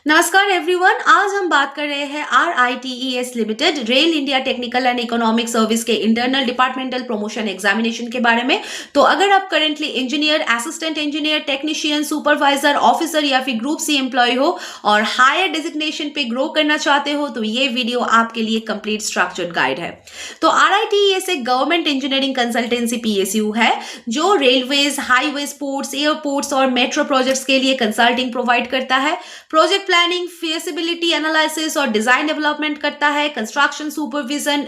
नमस्कार एवरीवन। आज हम बात कर रहे हैं RITES limited rail India technical and economic service के इंटरनल डिपार्टमेंटल प्रमोशन एग्जामिनेशन के बारे में। तो अगर आप currently engineer, assistant engineer, technician, supervisor, officer या फिर ग्रुप सी एम्प्लॉय हो और हायर डेजिग्नेशन पे ग्रो करना चाहते हो तो ये वीडियो आपके लिए कंप्लीट स्ट्रक्चर्ड गाइड है। तो RITES एक गवर्नमेंट इंजीनियरिंग कंसल्टेंसी PSU है जो रेलवेज, हाईवेज, पोर्ट्स, एयरपोर्ट्स और मेट्रो प्रोजेक्ट्स के लिए कंसल्टिंग प्रोवाइड करता है। प्रोजेक्ट प्लानिंग, फिजिबिलिटी एनालिसिस और डिजाइन डेवलपमेंट करता है। कंस्ट्रक्शन सुपरविजन,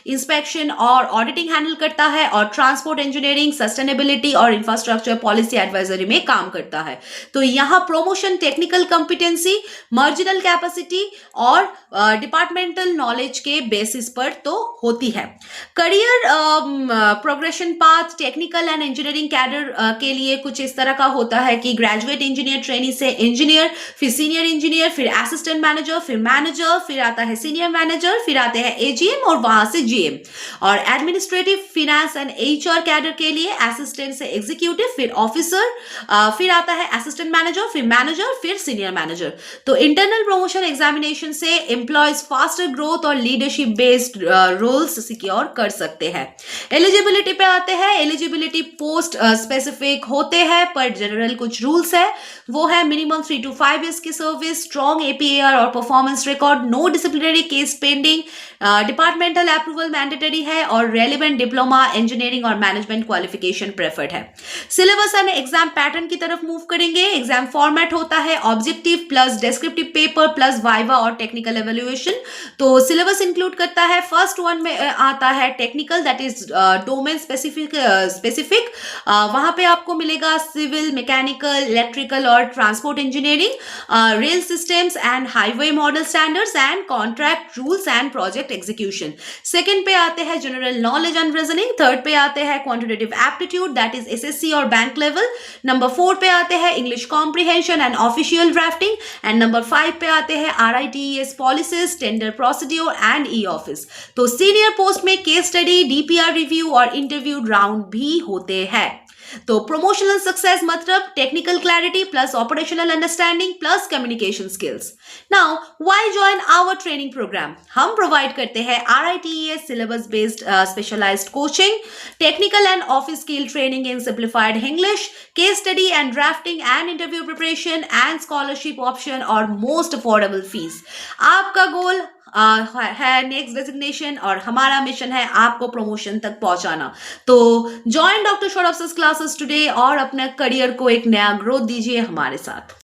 इंस्पेक्शन और ऑडिटिंग हैंडल करता है और ट्रांसपोर्ट इंजीनियरिंग, सस्टेनेबिलिटी और इंफ्रास्ट्रक्चर पॉलिसी एडवाइजरी में काम करता है। तो यहाँ promotion technical competency, marginal capacity और डिपार्टमेंटल नॉलेज के बेसिस पर तो होती है। Career progression path technical and engineering cadre के लिए कुछ इस तरह का होता है कि ग्रेजुएट इंजीनियर ट्रेनी से इंजीनियर, फिर सीनियर इंजीनियर, फिर असिस्टेंट मैनेजर, फिर मैनेजर, फिर आता है सीनियर मैनेजर, फिर आते हैं AGM और वहां से GM। और administrative, finance and HR cadre के लिए असिस्टेंट से एग्जीक्यूटिव, फिर ऑफिसर, फिर आता है असिस्टेंट मैनेजर, फिर सीनियर मैनेजर। तो इंटरनल प्रमोशन एग्जामिनेशन से एम्प्लॉयज फास्टर ग्रोथ और लीडरशिप बेस्ड रोल्स सिक्योर कर सकते हैं। एलिजिबिलिटी पे आते हैं। एलिजिबिलिटी पोस्ट स्पेसिफिक होते हैं पर जनरल कुछ रूल्स है। वो है मिनिमम 3 to 5 years की सर्विस, स्ट्रॉन्ग APAR और performance record, no disciplinary case pending, departmental approval mandatory है और रेलिवेंट डिप्लोमा, इंजीनियरिंग और मैनेजमेंट क्वालिफिकेशन प्रेफर्ड है। सिलेबस एंड एग्जाम पैटर्न की तरफ मूव करेंगे। एग्जाम फॉर्मेट होता है objective plus descriptive paper plus viva और टेक्निकल एवेल्युएशन। तो सिलेबस इंक्लूड करता है, फर्स्ट वन में आता है technical, that is domain specific. वहां पे आपको मिलेगा सिविल, मैकेनिकल, इलेक्ट्रिकल और transport engineering, rail systems and highway model standards and contract rules and project execution. Second पे आते हैं general knowledge and reasoning. Third पे आते हैं quantitative aptitude, that is SSC और बैंक लेवल। नंबर 4 पे आते हैं English comprehension and official drafting. And number 5 पे आते हैं RITES policies, tender procedure and e office. तो सीनियर पोस्ट में केस स्टडी, DPR रिव्यू और इंटरव्यू राउंड भी होते हैं। तो प्रोमोशनल सक्सेस मतलब technical clarity plus operational understanding plus communication skills. Now why join our training program? हम प्रोवाइड करते हैं RITES syllabus based specialised coaching, technical and office skill training in simplified English, case study and drafting and interview preparation and scholarship option और most affordable fees. आपका goal है next designation और हमारा mission है आपको promotion तक पहुंचाना। तो join doctor Saurabh classes today और अपने करियर को एक नया ग्रोथ दीजिए हमारे साथ।